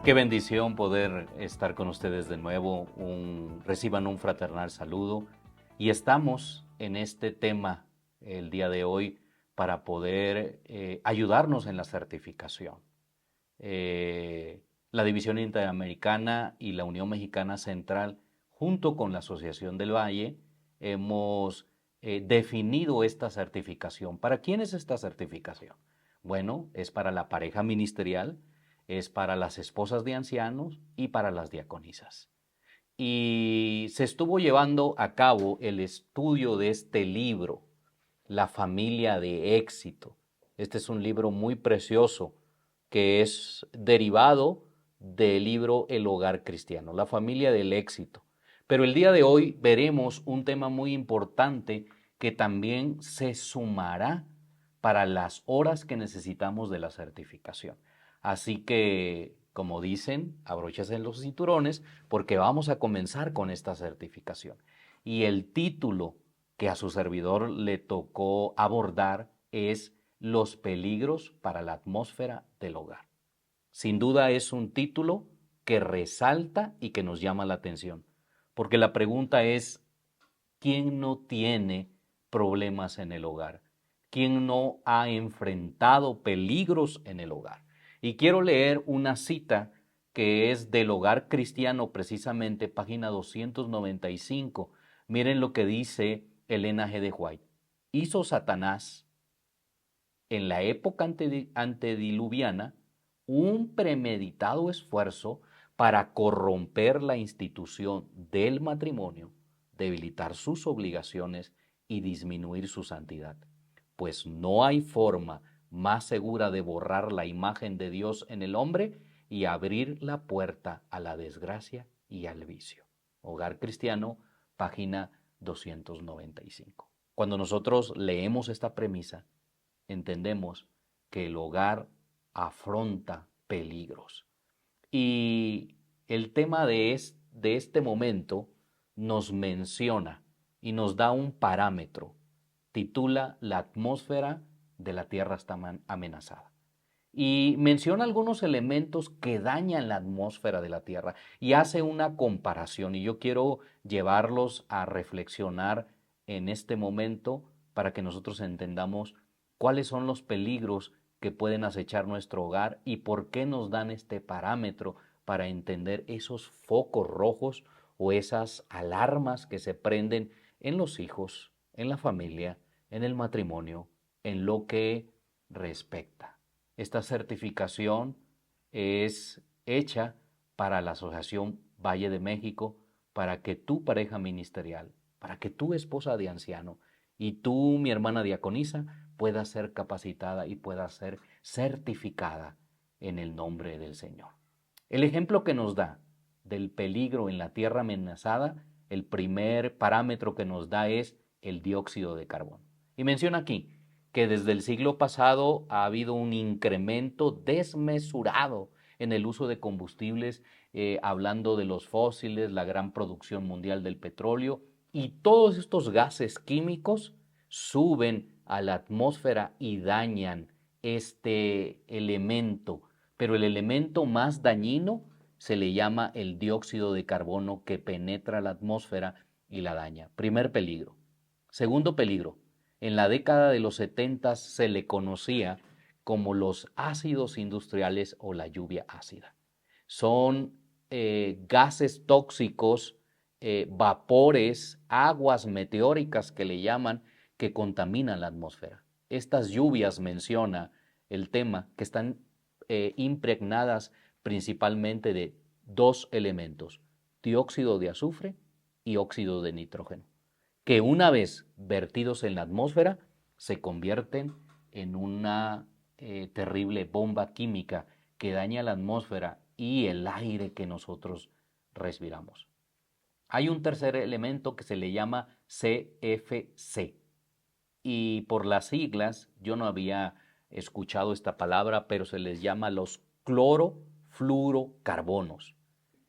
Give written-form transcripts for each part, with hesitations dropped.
Qué bendición poder estar con ustedes de nuevo. Reciban un fraternal saludo. Y estamos en este tema el día de hoy para poder ayudarnos en la certificación. La División Interamericana y la Unión Mexicana Central, junto con la Asociación del Valle, hemos definido esta certificación. ¿Para quién es esta certificación? Bueno, es para la pareja ministerial, es para las esposas de ancianos y para las diaconisas. Y se estuvo llevando a cabo el estudio de este libro, La familia de éxito. Este es un libro muy precioso que es derivado del libro El hogar cristiano, la familia del éxito. Pero el día de hoy veremos un tema muy importante que también se sumará para las horas que necesitamos de la certificación. Así que, como dicen, abróchese los cinturones porque vamos a comenzar con esta certificación. Y el título que a su servidor le tocó abordar es Los peligros para la atmósfera del hogar. Sin duda es un título que resalta y que nos llama la atención, porque la pregunta es, ¿quién no tiene problemas en el hogar? ¿Quién no ha enfrentado peligros en el hogar? Y quiero leer una cita que es del Hogar Cristiano, precisamente página 295. Miren lo que dice Elena G. de White. Hizo Satanás en la época antediluviana un premeditado esfuerzo para corromper la institución del matrimonio, debilitar sus obligaciones y disminuir su santidad. Pues no hay forma más segura de borrar la imagen de Dios en el hombre y abrir la puerta a la desgracia y al vicio. Hogar Cristiano, página 295. Cuando nosotros leemos esta premisa, entendemos que el hogar afronta peligros. Y el tema de este momento nos menciona y nos da un parámetro. Titula La atmósfera de la Tierra está amenazada. Y menciona algunos elementos que dañan la atmósfera de la Tierra y hace una comparación. Y yo quiero llevarlos a reflexionar en este momento para que nosotros entendamos cuáles son los peligros que pueden acechar nuestro hogar y por qué nos dan este parámetro para entender esos focos rojos o esas alarmas que se prenden en los hijos, en la familia, en el matrimonio, en lo que respecta. Esta certificación es hecha para la Asociación Valle de México, para que tu pareja ministerial, para que tu esposa de anciano y tú, mi hermana diaconisa, pueda ser capacitada y pueda ser certificada en el nombre del Señor. El ejemplo que nos da del peligro en la tierra amenazada, el primer parámetro que nos da es el dióxido de carbono. Y menciona aquí que desde el siglo pasado ha habido un incremento desmesurado en el uso de combustibles, hablando de los fósiles, la gran producción mundial del petróleo, y todos estos gases químicos suben a la atmósfera y dañan este elemento. Pero el elemento más dañino se le llama el dióxido de carbono, que penetra la atmósfera y la daña. Primer peligro. Segundo peligro. En la década de los 70 se le conocía como los ácidos industriales o la lluvia ácida. Son gases tóxicos, vapores, aguas meteóricas que le llaman, que contaminan la atmósfera. Estas lluvias, menciona el tema, que están impregnadas principalmente de dos elementos, dióxido de azufre y óxido de nitrógeno, que una vez vertidos en la atmósfera se convierten en una terrible bomba química que daña la atmósfera y el aire que nosotros respiramos. Hay un tercer elemento que se le llama CFC, y por las siglas yo no había escuchado esta palabra, pero se les llama los clorofluorocarbonos.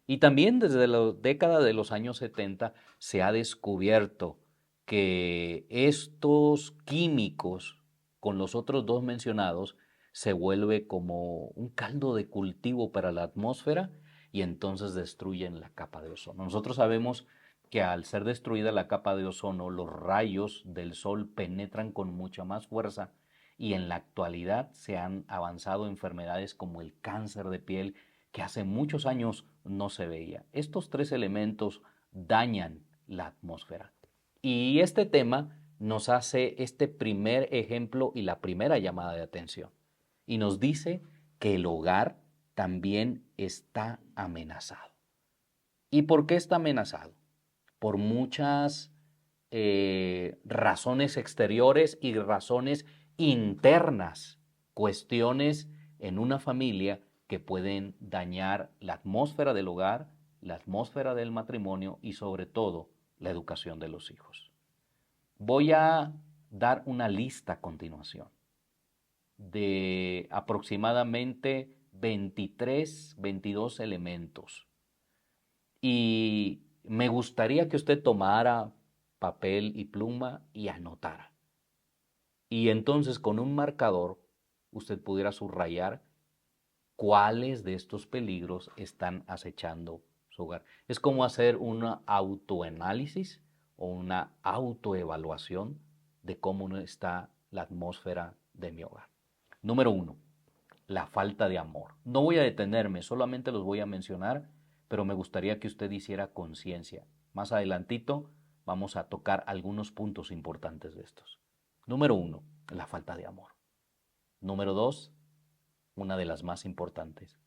Y también desde la década de los años 70 se ha descubierto que estos químicos, con los otros dos mencionados, se vuelve como un caldo de cultivo para la atmósfera y entonces destruyen la capa de ozono. Nosotros sabemos que al ser destruida la capa de ozono, los rayos del sol penetran con mucha más fuerza y en la actualidad se han avanzado enfermedades como el cáncer de piel que hace muchos años no se veía. Estos tres elementos dañan la atmósfera. Y este tema nos hace este primer ejemplo y la primera llamada de atención. Y nos dice que el hogar también está amenazado. ¿Y por qué está amenazado? Por muchas razones exteriores y razones internas, cuestiones en una familia que pueden dañar la atmósfera del hogar, la atmósfera del matrimonio y sobre todo la educación de los hijos. Voy a dar una lista a continuación de aproximadamente 23, 22 elementos. Y me gustaría que usted tomara papel y pluma y anotara. Y entonces con un marcador usted pudiera subrayar cuáles de estos peligros están acechando su hogar. Es como hacer un autoanálisis o una autoevaluación de cómo está la atmósfera de mi hogar. Número 1, la falta de amor. No voy a detenerme, solamente los voy a mencionar, pero me gustaría que usted hiciera conciencia. Más adelantito vamos a tocar algunos puntos importantes de estos. Número 1, la falta de amor. Número 2, una de las más importantes,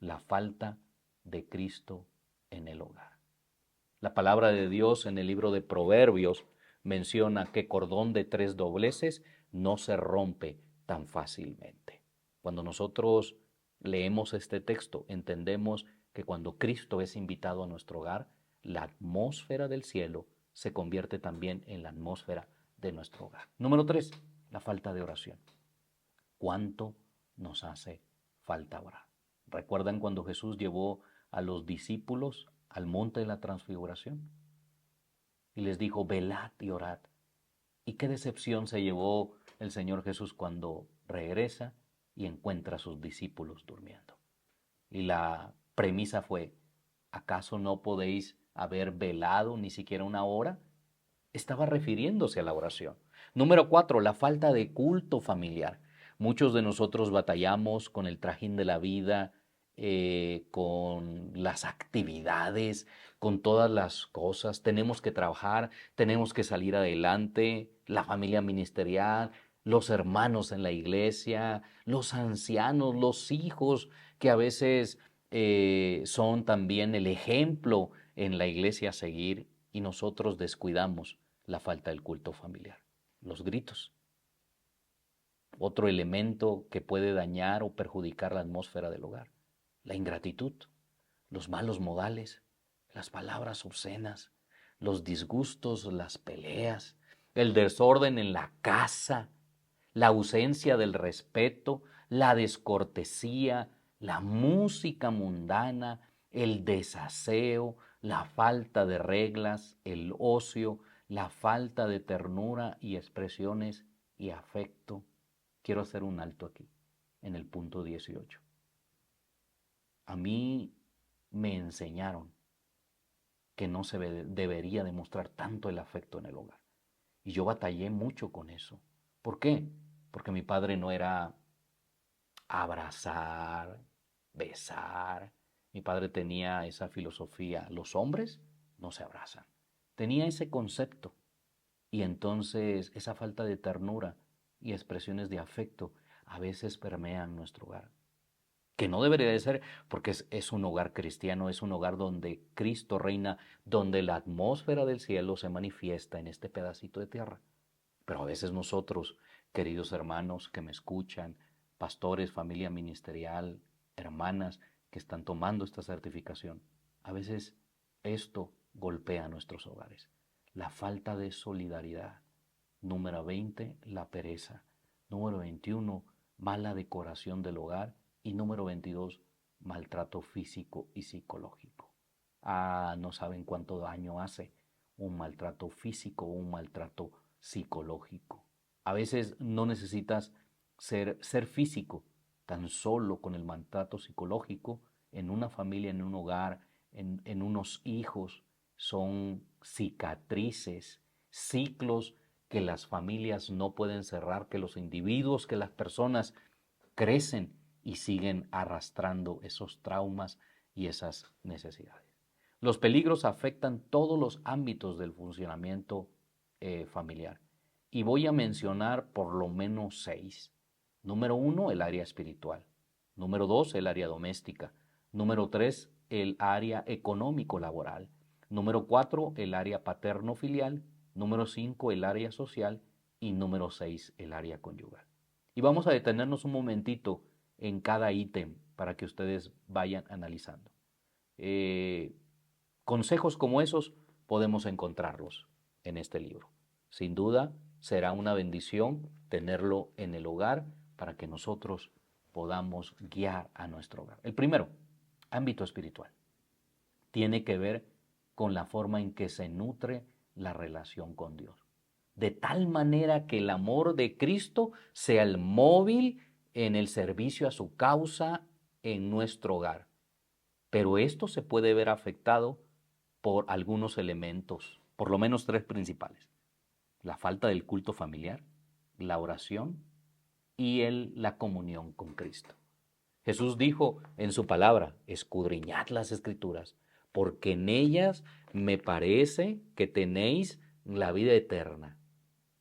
la falta de Cristo en el hogar. La palabra de Dios en el libro de Proverbios menciona que cordón de tres dobleces no se rompe tan fácilmente. Cuando nosotros leemos este texto, entendemos que cuando Cristo es invitado a nuestro hogar, la atmósfera del cielo se convierte también en la atmósfera de nuestro hogar. Número 3, la falta de oración. ¿Cuánto nos hace falta orar? ¿Recuerdan cuando Jesús llevó a los discípulos al monte de la transfiguración? Y les dijo, velad y orad. ¿Y qué decepción se llevó el Señor Jesús cuando regresa y encuentra a sus discípulos durmiendo? Y la premisa fue, ¿acaso no podéis haber velado ni siquiera una hora? Estaba refiriéndose a la oración. Número 4, la falta de culto familiar. Muchos de nosotros batallamos con el trajín de la vida, con las actividades, con todas las cosas. Tenemos que trabajar, tenemos que salir adelante, la familia ministerial, los hermanos en la iglesia, los ancianos, los hijos, que a veces son también el ejemplo en la iglesia a seguir y nosotros descuidamos la falta del culto familiar. Los gritos. Otro elemento que puede dañar o perjudicar la atmósfera del hogar. La ingratitud, los malos modales, las palabras obscenas, los disgustos, las peleas, el desorden en la casa, la ausencia del respeto, la descortesía, la música mundana, el desaseo, la falta de reglas, el ocio, la falta de ternura y expresiones y afecto. Quiero hacer un alto aquí, en el punto 18. A mí me enseñaron que no se debería demostrar tanto el afecto en el hogar. Y yo batallé mucho con eso. ¿Por qué? Porque mi padre no era abrazar, besar. Mi padre tenía esa filosofía, los hombres no se abrazan. Tenía ese concepto. Y entonces esa falta de ternura y expresiones de afecto a veces permean nuestro hogar. Que no debería de ser porque es un hogar cristiano, es un hogar donde Cristo reina, donde la atmósfera del cielo se manifiesta en este pedacito de tierra. Pero a veces nosotros, queridos hermanos que me escuchan, pastores, familia ministerial, hermanas que están tomando esta certificación, a veces esto golpea nuestros hogares. La falta de solidaridad. Número 20, la pereza. Número 21, mala decoración del hogar. Y número 22, maltrato físico y psicológico. No saben cuánto daño hace un maltrato físico o un maltrato psicológico. A veces no necesitas ser físico, tan solo con el maltrato psicológico en una familia, en un hogar, en unos hijos, son cicatrices, ciclos que las familias no pueden cerrar, que los individuos, que las personas crecen y siguen arrastrando esos traumas y esas necesidades. Los peligros afectan todos los ámbitos del funcionamiento familiar. Y voy a mencionar por lo menos 6. Número 1, el área espiritual. Número 2, el área doméstica. Número 3, el área económico-laboral. Número 4, el área paterno-filial. Número 5, el área social. Y número 6, el área conyugal. Y vamos a detenernos un momentito en cada ítem para que ustedes vayan analizando. Consejos como esos podemos encontrarlos en este libro. Sin duda, será una bendición tenerlo en el hogar para que nosotros podamos guiar a nuestro hogar. El primero, ámbito espiritual, tiene que ver con la forma en que se nutre la relación con Dios. De tal manera que el amor de Cristo sea el móvil en el servicio a su causa en nuestro hogar. Pero esto se puede ver afectado por algunos elementos, por lo menos 3 principales: la falta del culto familiar, la oración y la comunión con Cristo. Jesús dijo en su palabra: escudriñad las Escrituras, porque en ellas me parece que tenéis la vida eterna,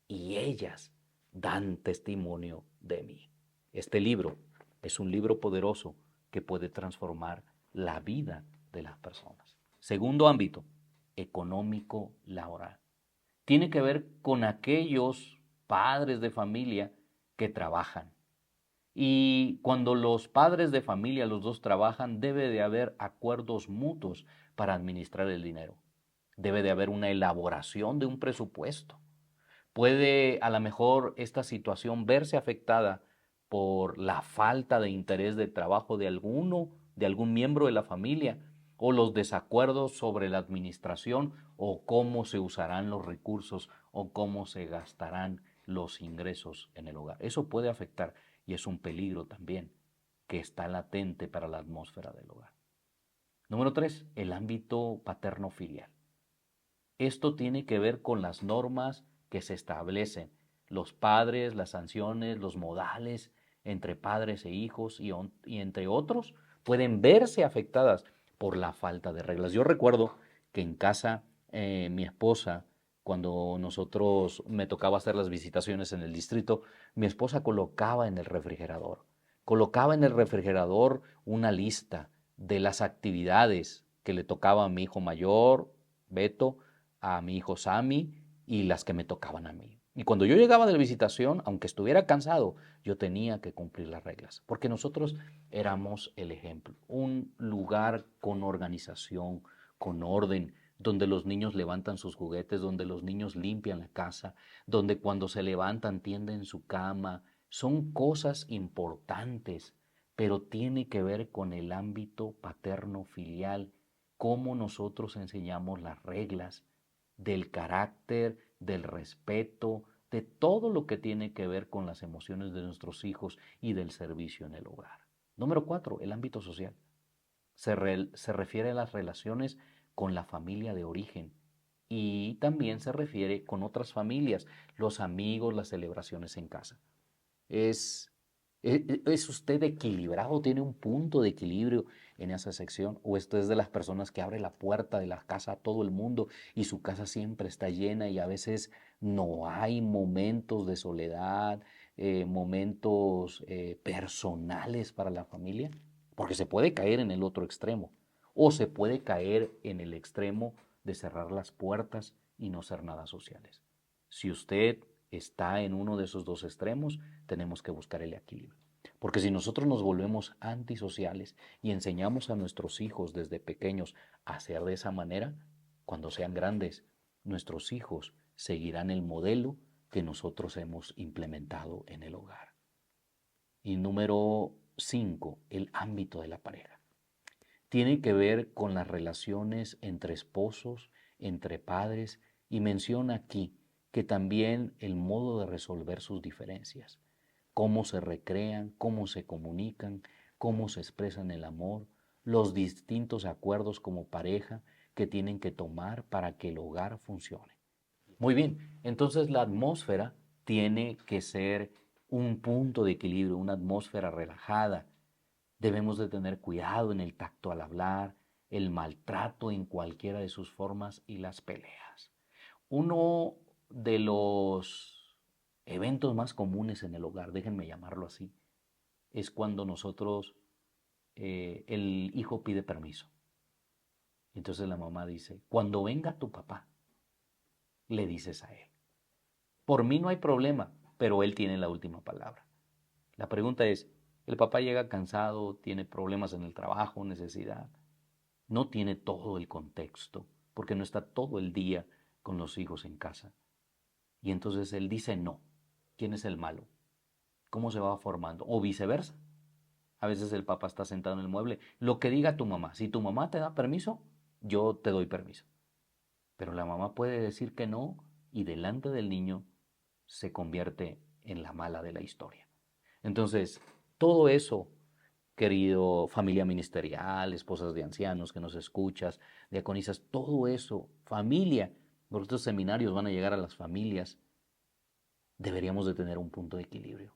y ellas dan testimonio de mí. Este libro es un libro poderoso que puede transformar la vida de las personas. Segundo ámbito, económico laboral. Tiene que ver con aquellos padres de familia que trabajan. Y cuando los padres de familia, los dos trabajan, debe de haber acuerdos mutuos para administrar el dinero. Debe de haber una elaboración de un presupuesto. Puede a lo mejor esta situación verse afectada por la falta de interés de trabajo de algún miembro de la familia, o los desacuerdos sobre la administración o cómo se usarán los recursos o cómo se gastarán los ingresos en el hogar. Eso puede afectar y es un peligro también que está latente para la atmósfera del hogar. Número 3, el ámbito paterno-filial. Esto tiene que ver con las normas que se establecen, los padres, las sanciones, los modales entre padres e hijos y entre otros pueden verse afectadas por la falta de reglas. Yo recuerdo que en casa mi esposa, cuando nosotros me tocaba hacer las visitaciones en el distrito, mi esposa colocaba en el refrigerador una lista de las actividades que le tocaba a mi hijo mayor, Beto, a mi hijo Sammy y las que me tocaban a mí. Y cuando yo llegaba de la visitación, aunque estuviera cansado, yo tenía que cumplir las reglas, porque nosotros éramos el ejemplo, un lugar con organización, con orden, donde los niños levantan sus juguetes, donde los niños limpian la casa, donde cuando se levantan tienden su cama. Son cosas importantes, pero tiene que ver con el ámbito paterno-filial, cómo nosotros enseñamos las reglas del carácter, del respeto, de todo lo que tiene que ver con las emociones de nuestros hijos y del servicio en el hogar. Número 4, el ámbito social. Se refiere a las relaciones con la familia de origen y también se refiere con otras familias, los amigos, las celebraciones en casa. ¿Es, es usted equilibrado? ¿Tiene un punto de equilibrio en esa sección? ¿O usted es de las personas que abre la puerta de la casa a todo el mundo y su casa siempre está llena y a veces no hay momentos de soledad, momentos personales para la familia? Porque se puede caer en el otro extremo o se puede caer en el extremo de cerrar las puertas y no ser nada sociales. Si usted está en uno de esos dos extremos, tenemos que buscar el equilibrio. Porque si nosotros nos volvemos antisociales y enseñamos a nuestros hijos desde pequeños a ser de esa manera, cuando sean grandes, nuestros hijos seguirán el modelo que nosotros hemos implementado en el hogar. Y número 5, el ámbito de la pareja. Tiene que ver con las relaciones entre esposos, entre padres, y menciona aquí que también el modo de resolver sus diferencias. cómo se recrean, cómo se comunican, cómo se expresan el amor, los distintos acuerdos como pareja que tienen que tomar para que el hogar funcione. Muy bien, entonces la atmósfera tiene que ser un punto de equilibrio, una atmósfera relajada. Debemos de tener cuidado en el tacto al hablar, el maltrato en cualquiera de sus formas y las peleas. Uno de los eventos más comunes en el hogar, déjenme llamarlo así, es cuando el hijo pide permiso. Entonces la mamá dice, cuando venga tu papá, le dices a él. Por mí no hay problema, pero él tiene la última palabra. La pregunta es, el papá llega cansado, tiene problemas en el trabajo, necesidad, no tiene todo el contexto, porque no está todo el día con los hijos en casa. Y entonces él dice no. ¿Quién es el malo? ¿Cómo se va formando? O viceversa. A veces el papá está sentado en el mueble. Lo que diga tu mamá. Si tu mamá te da permiso, yo te doy permiso. Pero la mamá puede decir que no y delante del niño se convierte en la mala de la historia. Entonces, todo eso, querido familia ministerial, esposas de ancianos que nos escuchas, diaconisas, todo eso, familia, porque estos seminarios van a llegar a las familias, deberíamos de tener un punto de equilibrio.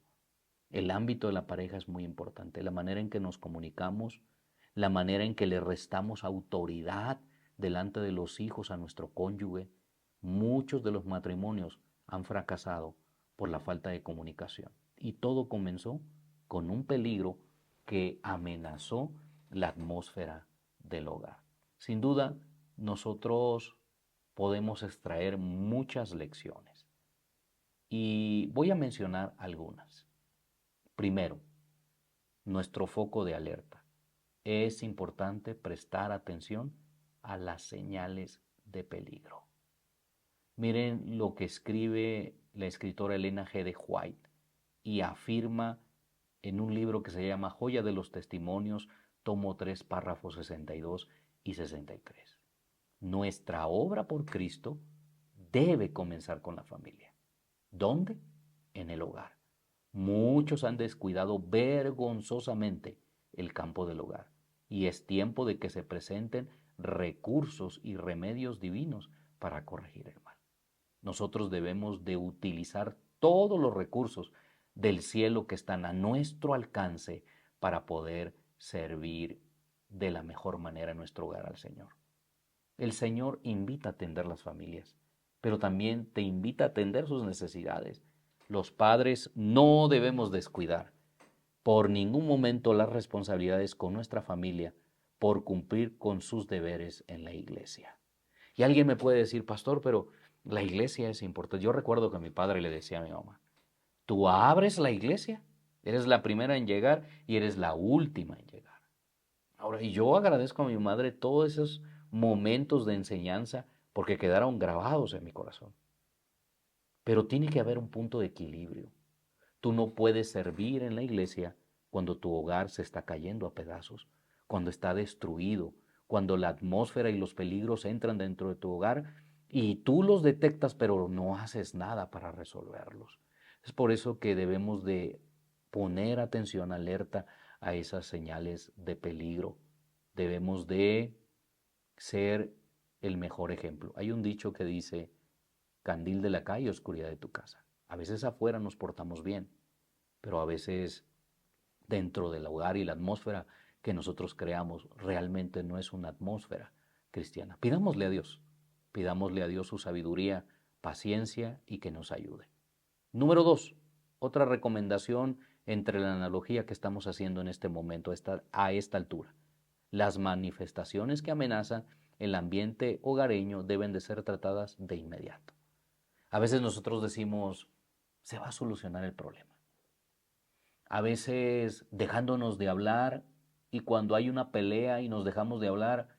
El ámbito de la pareja es muy importante, la manera en que nos comunicamos, la manera en que le restamos autoridad delante de los hijos a nuestro cónyuge. Muchos de los matrimonios han fracasado por la falta de comunicación. Y todo comenzó con un peligro que amenazó la atmósfera del hogar. Sin duda, nosotros podemos extraer muchas lecciones. Y voy a mencionar algunas. Primero, nuestro foco de alerta. Es importante prestar atención a las señales de peligro. Miren lo que escribe la escritora Elena G. de White y afirma en un libro que se llama Joya de los Testimonios, tomo 3, párrafos 62 y 63. Nuestra obra por Cristo debe comenzar con la familia. ¿Dónde? En el hogar. Muchos han descuidado vergonzosamente el campo del hogar y es tiempo de que se presenten recursos y remedios divinos para corregir el mal. Nosotros debemos de utilizar todos los recursos del cielo que están a nuestro alcance para poder servir de la mejor manera en nuestro hogar al Señor. El Señor invita a atender las familias, pero también te invita a atender sus necesidades. Los padres no debemos descuidar por ningún momento las responsabilidades con nuestra familia por cumplir con sus deberes en la iglesia. Y alguien me puede decir, pastor, pero la iglesia es importante. Yo recuerdo que mi padre le decía a mi mamá, tú abres la iglesia, eres la primera en llegar y eres la última en llegar. Ahora, y yo agradezco a mi madre todos esos momentos de enseñanza porque quedaron grabados en mi corazón. Pero tiene que haber un punto de equilibrio. Tú no puedes servir en la iglesia cuando tu hogar se está cayendo a pedazos, cuando está destruido, cuando la atmósfera y los peligros entran dentro de tu hogar y tú los detectas pero no haces nada para resolverlos. Es por eso que debemos de poner atención, alerta a esas señales de peligro. Debemos de ser el mejor ejemplo. Hay un dicho que dice, candil de la calle, oscuridad de tu casa. A veces afuera nos portamos bien, pero a veces dentro del hogar y la atmósfera que nosotros creamos realmente no es una atmósfera cristiana. Pidámosle a Dios su sabiduría, paciencia y que nos ayude. Número 2, otra recomendación entre la analogía que estamos haciendo en este momento, a esta altura. Las manifestaciones que amenazan el ambiente hogareño deben de ser tratadas de inmediato. A veces nosotros decimos, se va a solucionar el problema. A veces dejándonos de hablar y cuando hay una pelea y nos dejamos de hablar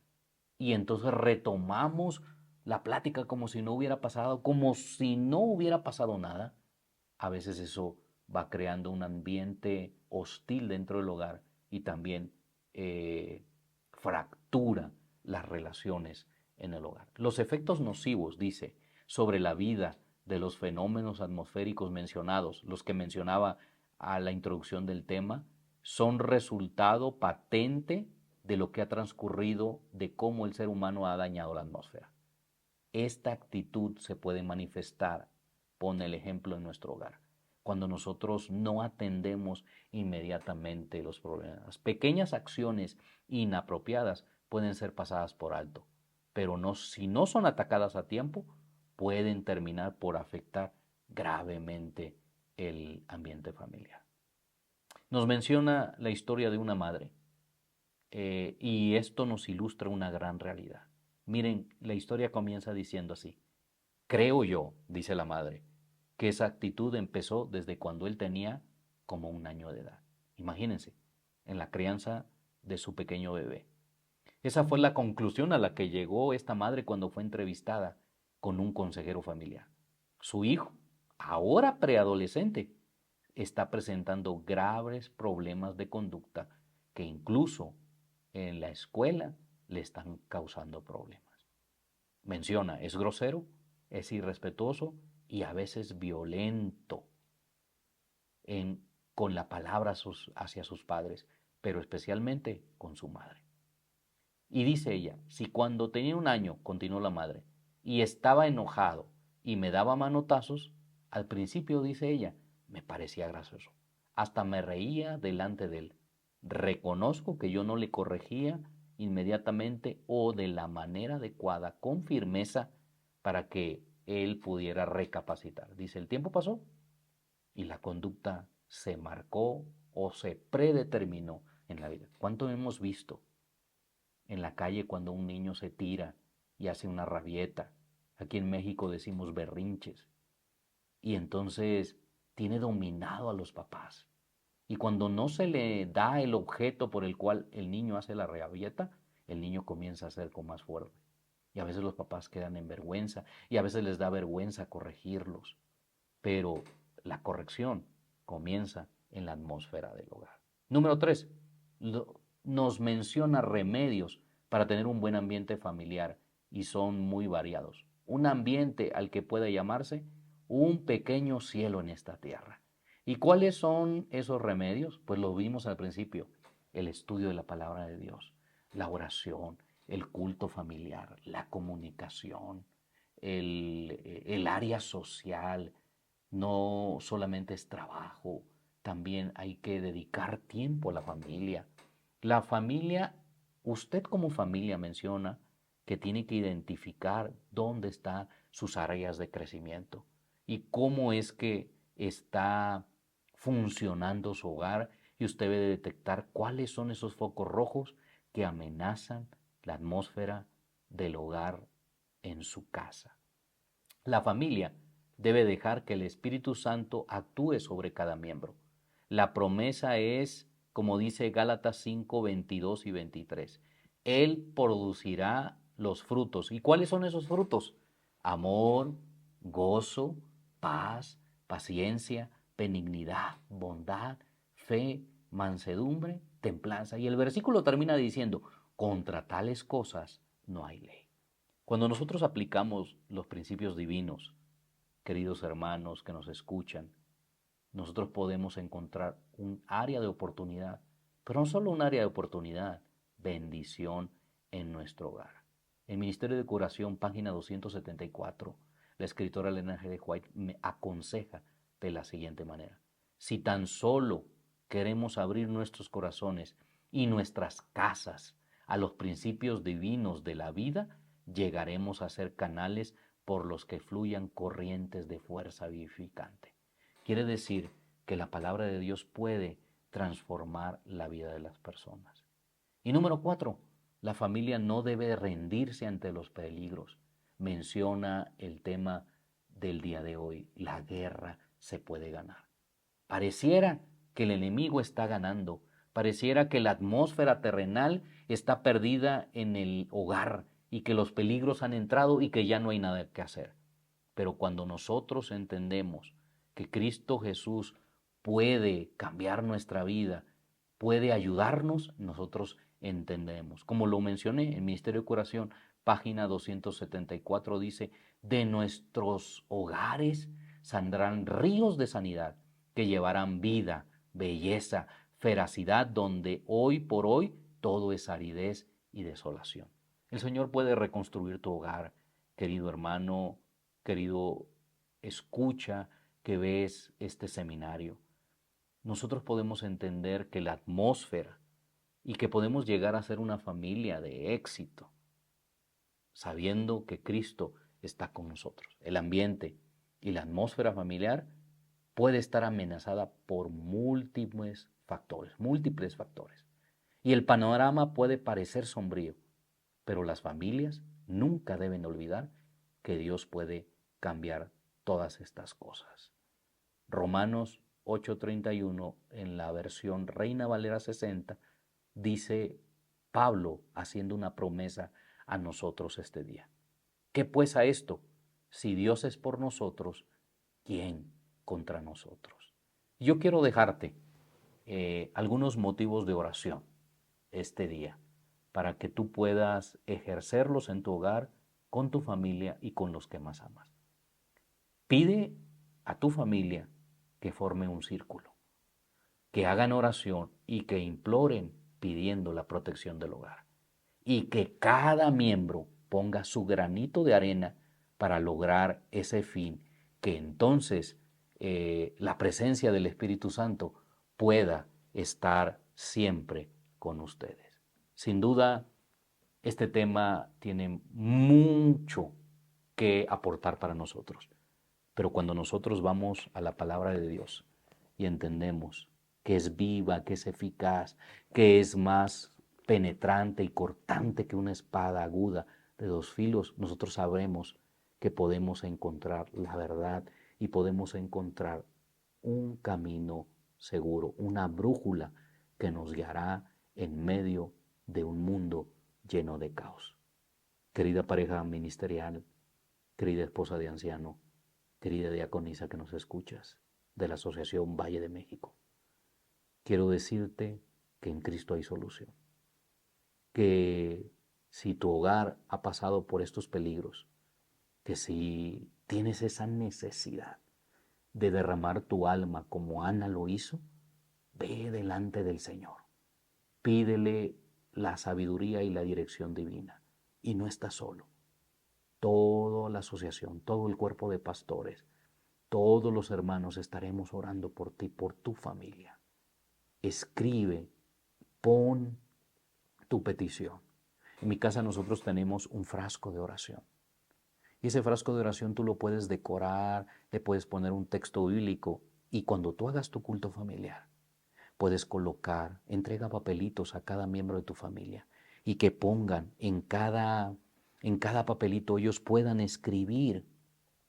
y entonces retomamos la plática como si no hubiera pasado, como si no hubiera pasado nada, a veces eso va creando un ambiente hostil dentro del hogar y también fractura las relaciones en el hogar. Los efectos nocivos, dice, sobre la vida de los fenómenos atmosféricos mencionados, los que mencionaba a la introducción del tema, son resultado patente de lo que ha transcurrido, de cómo el ser humano ha dañado la atmósfera. Esta actitud se puede manifestar, pone el ejemplo en nuestro hogar, cuando nosotros no atendemos inmediatamente los problemas. Pequeñas acciones inapropiadas pueden ser pasadas por alto, pero no, si no son atacadas a tiempo, pueden terminar por afectar gravemente el ambiente familiar. Nos menciona la historia de una madre y esto nos ilustra una gran realidad. Miren, la historia comienza diciendo así: creo yo, dice la madre, que esa actitud empezó desde cuando él tenía como 1 año de edad. Imagínense, en la crianza de su pequeño bebé. Esa fue la conclusión a la que llegó esta madre cuando fue entrevistada con un consejero familiar. Su hijo, ahora preadolescente, está presentando graves problemas de conducta que incluso en la escuela le están causando problemas. Menciona, es grosero, es irrespetuoso y a veces violento con la palabra hacia sus padres, pero especialmente con su madre. Y dice ella, si cuando tenía 1 año, continuó la madre, y estaba enojado y me daba manotazos, al principio, dice ella, me parecía gracioso. Hasta me reía delante de él. Reconozco que yo no le corregía inmediatamente o de la manera adecuada, con firmeza, para que él pudiera recapacitar. Dice, el tiempo pasó y la conducta se marcó o se predeterminó en la vida. ¿Cuánto hemos visto en la calle cuando un niño se tira y hace una rabieta? Aquí en México decimos berrinches. Y entonces tiene dominado a los papás. Y cuando no se le da el objeto por el cual el niño hace la rabieta, el niño comienza a ser con más fuerte. Y a veces los papás quedan en vergüenza y a veces les da vergüenza corregirlos. Pero la corrección comienza en la atmósfera del hogar. Número 3, nos menciona remedios para tener un buen ambiente familiar y son muy variados. Un ambiente al que pueda llamarse un pequeño cielo en esta tierra. ¿Y cuáles son esos remedios? Pues lo vimos al principio: el estudio de la palabra de Dios, la oración, el culto familiar, la comunicación, el área social. No solamente es trabajo, también hay que dedicar tiempo a la familia. La familia, usted como familia menciona que tiene que identificar dónde están sus áreas de crecimiento y cómo es que está funcionando su hogar, y usted debe detectar cuáles son esos focos rojos que amenazan la atmósfera del hogar en su casa. La familia debe dejar que el Espíritu Santo actúe sobre cada miembro. La promesa es, como dice Gálatas 5, 22 y 23, Él producirá los frutos. ¿Y cuáles son esos frutos? Amor, gozo, paz, paciencia, benignidad, bondad, fe, mansedumbre, templanza. Y el versículo termina diciendo, contra tales cosas no hay ley. Cuando nosotros aplicamos los principios divinos, queridos hermanos que nos escuchan, nosotros podemos encontrar un área de oportunidad, pero no solo un área de oportunidad, bendición en nuestro hogar. El Ministerio de Curación, página 274, la escritora Elena G. White me aconseja de la siguiente manera: si tan solo queremos abrir nuestros corazones y nuestras casas a los principios divinos de la vida, llegaremos a ser canales por los que fluyan corrientes de fuerza vivificante. Quiere decir que la palabra de Dios puede transformar la vida de las personas. Y número 4, la familia no debe rendirse ante los peligros. Menciona el tema del día de hoy: la guerra se puede ganar. Pareciera que el enemigo está ganando, pareciera que la atmósfera terrenal está perdida en el hogar y que los peligros han entrado y que ya no hay nada que hacer. Pero cuando nosotros entendemos que Cristo Jesús puede cambiar nuestra vida, puede ayudarnos, nosotros entendemos. Como lo mencioné, el Ministerio de Curación, página 274, dice, de nuestros hogares saldrán ríos de sanidad que llevarán vida, belleza, feracidad, donde hoy por hoy todo es aridez y desolación. El Señor puede reconstruir tu hogar, querido hermano, querido escucha que ves este seminario. Nosotros podemos entender que la atmósfera y que podemos llegar a ser una familia de éxito, sabiendo que Cristo está con nosotros. El ambiente y la atmósfera familiar puede estar amenazada por múltiples factores. Y el panorama puede parecer sombrío, pero las familias nunca deben olvidar que Dios puede cambiar todas estas cosas. Romanos 8:31 en la versión Reina Valera 60 dice Pablo haciendo una promesa a nosotros este día. ¿Qué pues a esto? Si Dios es por nosotros, ¿quién contra nosotros? Yo quiero dejarte algunos motivos de oración este día para que tú puedas ejercerlos en tu hogar, con tu familia y con los que más amas. Pide a tu familia que forme un círculo, que hagan oración y que imploren pidiendo la protección del hogar. Y que cada miembro ponga su granito de arena para lograr ese fin, que entonces la presencia del Espíritu Santo pueda estar siempre con ustedes. Sin duda, este tema tiene mucho que aportar para nosotros, pero cuando nosotros vamos a la palabra de Dios y entendemos que es viva, que es eficaz, que es más penetrante y cortante que una espada aguda de dos filos, nosotros sabremos que podemos encontrar la verdad y podemos encontrar un camino seguro, una brújula que nos guiará en medio de un mundo lleno de caos. Querida pareja ministerial, querida esposa de anciano, querida diaconisa que nos escuchas, de la Asociación Valle de México, quiero decirte que en Cristo hay solución. Que si tu hogar ha pasado por estos peligros, que si tienes esa necesidad de derramar tu alma como Ana lo hizo, ve delante del Señor. Pídele la sabiduría y la dirección divina. Y no estás solo. Toda la asociación, todo el cuerpo de pastores, todos los hermanos estaremos orando por ti, por tu familia. Escribe, pon tu petición. En mi casa nosotros tenemos un frasco de oración. Y ese frasco de oración tú lo puedes decorar, le puedes poner un texto bíblico y cuando tú hagas tu culto familiar, puedes colocar, entrega papelitos a cada miembro de tu familia y que pongan en cada papelito, ellos puedan escribir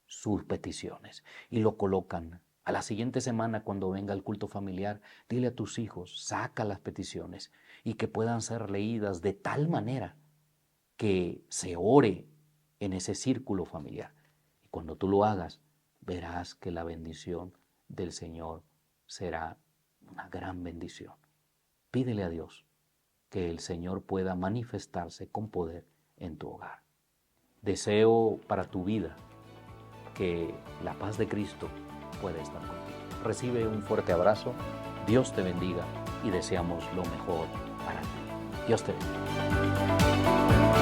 sus peticiones y lo colocan. A la siguiente semana, cuando venga el culto familiar, dile a tus hijos, saca las peticiones y que puedan ser leídas de tal manera que se ore en ese círculo familiar. Y cuando tú lo hagas, verás que la bendición del Señor será una gran bendición. Pídele a Dios que el Señor pueda manifestarse con poder en tu hogar. Deseo para tu vida que la paz de Cristo pueda estar contigo. Recibe un fuerte abrazo, Dios te bendiga y deseamos lo mejor para ti. Dios te bendiga.